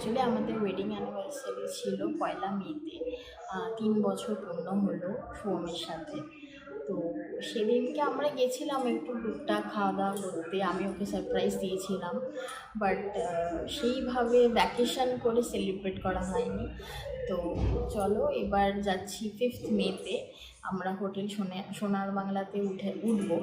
Actually আমাদের wedding anniversary ছিল 1লা মেতে। 3 বছর পূর্ণ হলো শুভমের সাথে। তো সেদিনকে আমরা গেছিলাম একটু টুকটাক খাওয়া দাওয়া করতে, আমি ওকে সারপ্রাইজ দিয়েছিলাম। বাট সেইভাবে ভ্যাকেশন করে সেলিব্রেট করা হয়নি। তো চলো এবার যাচ্ছি 5th মেতে। আমরা হোটেল সোনার বাংলাতে উঠবো।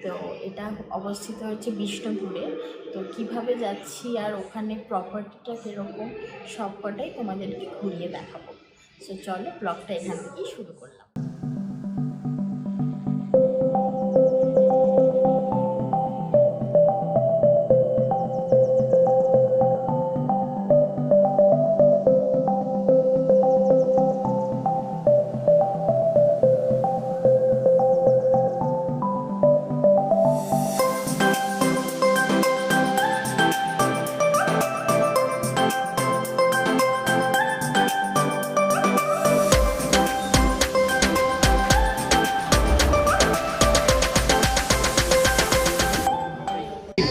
তো এটা অবস্থিত হচ্ছে বিষ্ণুপুরে। তো কিভাবে যাচ্ছি আর ওখানে প্রপার্টিটা কীরকম সব কটাই তোমাদেরকে ঘুরিয়ে দেখাবো। সো চলো ব্লগটা এখান থেকেই শুরু করলাম।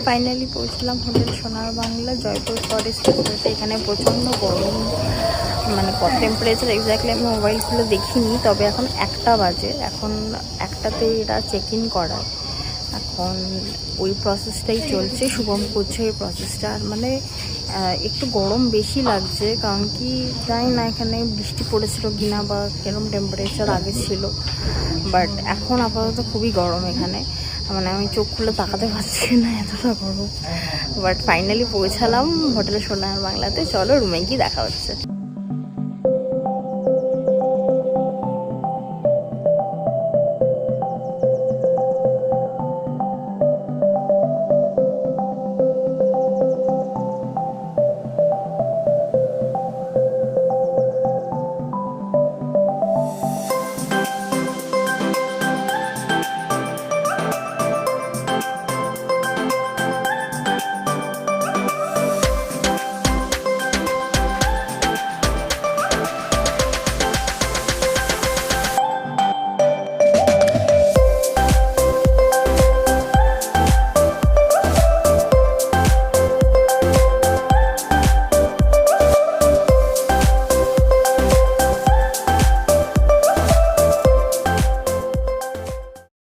ফাইনালি পৌঁছলাম হোটেল সোনার বাংলা, জয়পুর ফরেস্ট। এখানে প্রচণ্ড গরম, মানে কত টেম্পারেচার এক্স্যাক্টলি আমি মোবাইল খুলে দেখিনি, তবে এখন 1টা বাজে। এখন 1টাতে এরা চেক ইন করায়, এখন ওই প্রসেসটাই চলছে। শুভম করছে ওই প্রসেসটা। আর মানে একটু গরম বেশি লাগছে, কারণ কি জানি না এখানে বৃষ্টি পড়েছিল কিনা বা কিরম টেম্পারেচার আগে ছিল। বাট এখন আপাতত খুবই গরম এখানে, মানে আমি চোখ খুলে তাকাতে পারছি না, এতটা গরম। বাট ফাইনালি পৌঁছালাম হোটেলে সোনার বাংলাতে। চলো রুমে গিয়ে দেখা হচ্ছে।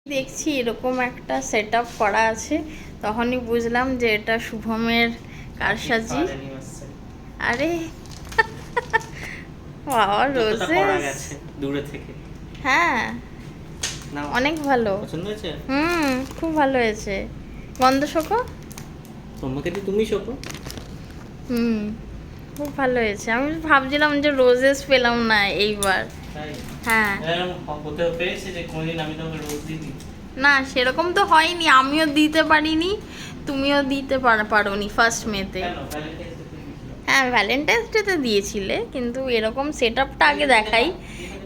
দেখছি এরকম একটা সেট আপ করা আছে, তখনই বুঝলাম যে এটা শুভমের কারসাজি। আরে বাবা রোজেস দূরে থেকে, হ্যাঁ অনেক ভালো, পছন্দ হয়েছে। খুব ভালো হয়েছে। গন্ধ শোকো, তোমাকে দি তুমি শোকো। খুব ভালো হয়েছে। আমি ভাবছিলাম যে রোজেস পেলাম না এইবার। হ্যাঁ হতে পেরেছে যে কোনদিন আমি তোমাকে রোজ দিই। না সেরকম তো হয়নি, আমিও দিতে পারিনি, তুমিও দিতে পারোনি 1st মেতে। হ্যাঁ ভ্যালেন্টাইন্স ডেতে দিয়েছিলে, কিন্তু এরকম সেট আপটা আগে দেখাই।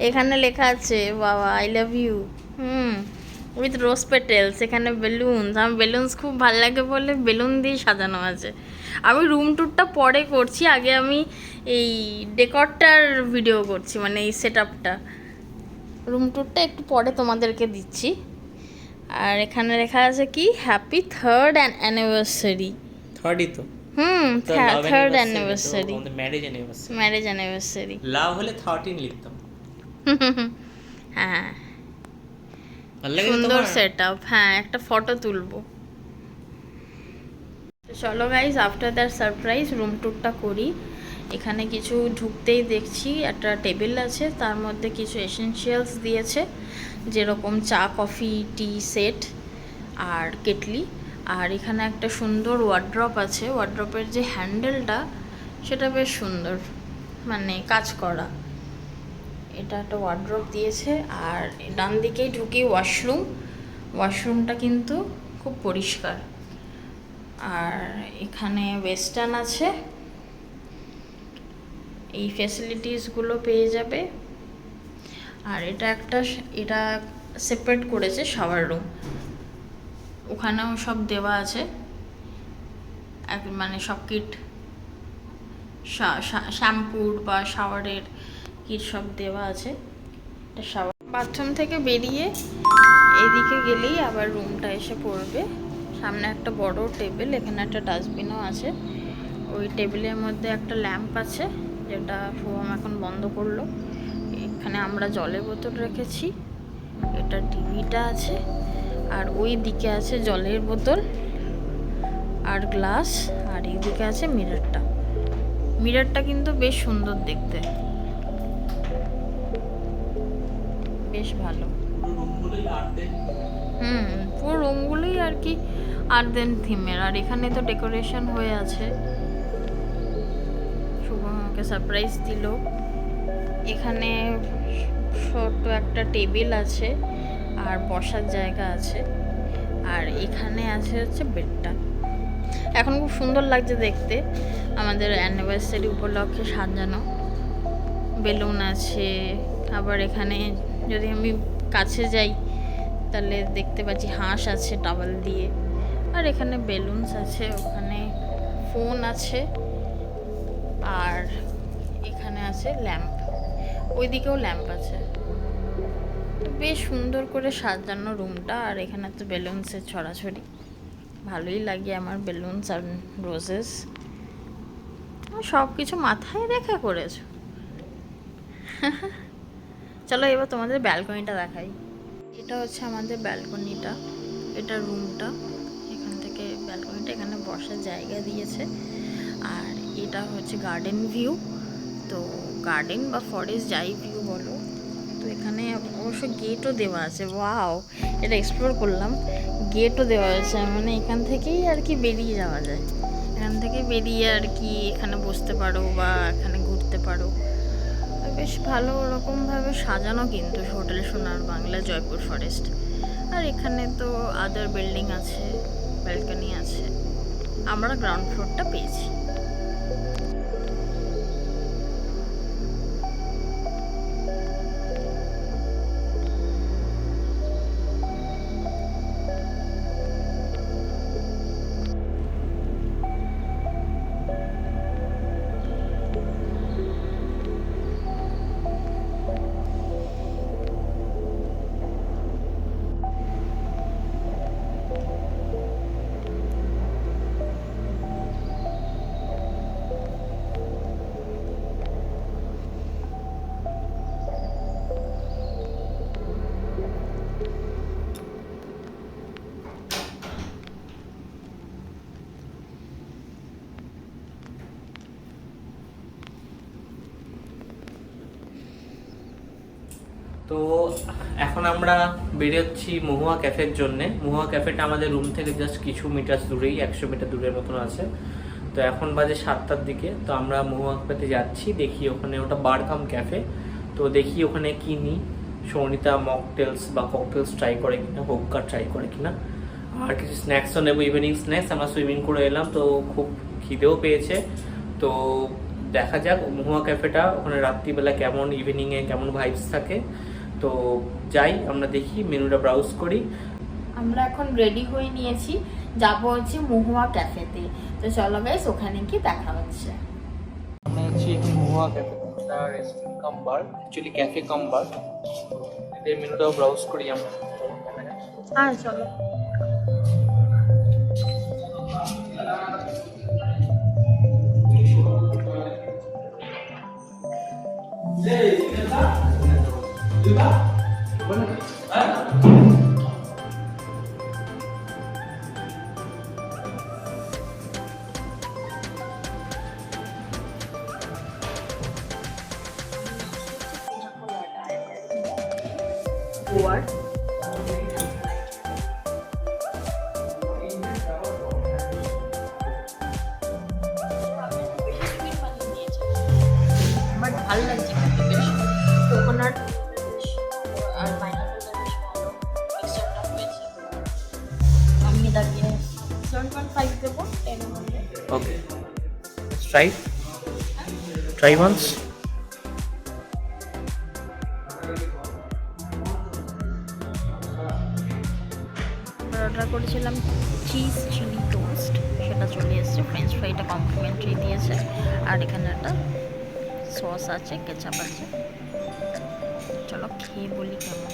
এখানে লেখা আছে বাবা I love you, with rose petals. এখানে বেলুনস, আমার বেলুনস খুব ভালো লাগে বলে বেলুন দিয়ে সাজানো আছে। আমি রুম ট্যুরটা পরে করছি, আগে আমি এই ডেকরটার ভিডিও করছি, মানে এই সেট আপটা। রুম ট্যুরটা একটু পরে তোমাদেরকে দিচ্ছি। আর এখানে লেখা আছে কি হ্যাপি 3rd অ্যানিভার্সারি। 3rdই তো, 3rd অ্যানিভার্সারি, ম্যারেজ অ্যানিভার্সারি। লাভ হলে 13 লিখতাম। হ্যাঁ সুন্দর সেট আপ। হ্যাঁ একটা ফটো তুলবো। চলো guys, after that surprise room ট্যুরটা করি। এখানে কিছু ঢুকতেই দেখছি একটা টেবিল আছে, তার মধ্যে কিছু এসেনশিয়ালস দিয়েছে, যেরকম চা কফি টি সেট আর কেটলি। আর এখানে একটা সুন্দর ওয়ার্ড্রপ আছে, ওয়ার্ড্রপের যে হ্যান্ডেলটা সেটা বেশ সুন্দর, মানে কাজ করা। এটা একটা ওয়ার্ড্রপ দিয়েছে। আর ডান দিকেই ঢুকি ওয়াশরুম, ওয়াশরুমটা কিন্তু খুব পরিষ্কার। আর এখানে ওয়েস্টার্ন আছে, এই ফ্যাসিলিটিসগুলো পেয়ে যাবে। আর এটা সেপারেট করেছে শাওয়ার রুম, ওখানেও সব দেওয়া আছে, মানে সব কিট, শ্যাম্পুর বা শাওয়ারের কিট সব দেওয়া আছে। এটা শাওয়ার। বাথরুম থেকে বেরিয়ে এদিকে গেলেই আবার রুমটা এসে পড়বে। সামনে একটা বড় টেবিল, এখানে একটা ডাস্টবিনও আছে। ওই টেবিলের মধ্যে একটা ল্যাম্প আছে, যেটা শুভম এখন বন্ধ করলো। এখানে আমরা জলের বোতল রেখেছি, এটা টিভিটা আছে, আর ওই দিকে আছে জলের বোতল আর গ্লাস, আর এইদিকে আছে মিররটা। মিররটা কিন্তু বেশ সুন্দর দেখতে, বেশ ভালো। পুরো রুমগুলোই আর কি আর্দেন থিমের। আর এখানে তো ডেকোরেশন হয়ে আছে, শুভম আমাকে সারপ্রাইজ দিল। এখানে ছোট একটা টেবিল আছে আর বসার জায়গা আছে, আর এখানে আছে হচ্ছে বেডটা। এখন খুব সুন্দর লাগছে দেখতে, আমাদের অ্যানিভার্সারি উপলক্ষে সাজানো, বেলুন আছে। আবার এখানে যদি আমি কাছে যাই তাহলে দেখতে পাচ্ছি হাঁস আছে টাওয়াল দিয়ে, আর এখানে বেলুনস আছে, ওখানে ফোন আছে, আর এখানে আছে ল্যাম্প, ওইদিকেও ল্যাম্প আছে। বেশ সুন্দর করে সাজানো রুমটা। আর এখানে তো বেলুনসের ছড়াছড়ি, ভালোই লাগে আমার বেলুনস আর রোজেস, সব কিছু মাথায় রেখে করেছো। চলো এবার তোমাদের ব্যালকনিটা দেখাই। এটা হচ্ছে আমাদের ব্যালকনিটা, এটা রুমটা, এখান থেকে ব্যালকনিটা, এখানে বসার জায়গা দিয়েছে। আর এটা হচ্ছে গার্ডেন ভিউ, তো গার্ডেন বা ফরেস্ট যাই ভিউ বলো। তো এখানে অবশ্য গেটও দেওয়া আছে, ওয়াও, এটা এক্সপ্লোর করলাম, গেটও দেওয়া আছে, মানে এখান থেকেই আর কি বেরিয়ে যাওয়া যায়, এখান থেকে বেরিয়ে আর কি এখানে বসতে পারো বা এখানে ঘুরতে পারো। বেশ ভালো রকমভাবে সাজানো কিন্তু হোটেল সোনার বাংলা জয়পুর ফরেস্ট। আর এখানে তো আদার বিল্ডিং আছে, ব্যালকনি আছে, আমরা গ্রাউন্ড ফ্লোরটা পেয়েছি। তো এখন আমরা বেরোচ্ছি মহুয়া ক্যাফের জন্য। মহুয়া ক্যাফেটা আমাদের রুম থেকে জাস্ট কিছু মিটার দূরেই, 100 মিটার দূরের মতন আছে। তো এখন বাজে 7টার দিকে, তো আমরা মহুয়া ক্যাফেতে যাচ্ছি। দেখি ওখানে, ওটা বার কাম ক্যাফে, তো দেখি ওখানে কি নিই। সৌনিতা মকটেলস বা ককটেলস ট্রাই করে কিনা, হোক্কা ট্রাই করে কিনা, আর কিছু স্ন্যাক্সও নেবো, ইভিনিং স্ন্যাক্স। আমরা সুইমিং করে এলাম, তো খুব খিদেও পেয়েছে। তো দেখা যাক মহুয়া ক্যাফেটা ওখানে রাত্রিবেলা কেমন, ইভিনিংয়ে কেমন ভাইবস থাকে। তো যাই, আমরা দেখি, মেনুটা ব্রাউজ করি। আমরা এখন রেডি হয়ে নিয়েছি, যাব হচ্ছে মহুয়া ক্যাফেতে। তো চলো গাইস, ওখানে কি দেখা হচ্ছে। আমরা হচ্ছে এখন মহুয়া ক্যাফে, রেস্টুরেন্ট কাম বার, অ্যাকচুয়ালি ক্যাফে কাম বার। এদের মেনুটাও ব্রাউজ করি আমরা। হ্যাঁ চলো। গোয়ার বাট ভালো লাগছে কিন্তু, বেশ কোকোনাট আর পাইনাপেলটা বেশ ভালো মিক্সচারটা হয়েছে। আমি এটাকে 7.5 দেবো 10 এর মধ্যে। ওকে, ট্রাই ওয়ান্স। অর্ডার করেছিলাম চিজ চিলি টোস্ট, সেটা চলে এসেছে। ফ্রেঞ্চ ফ্রাইটা কমপ্লিমেন্টারি দিয়েছে, আর এখানে একটা সস আছে, কেচাপ আছে। চলো খেয়ে বলি কেমন।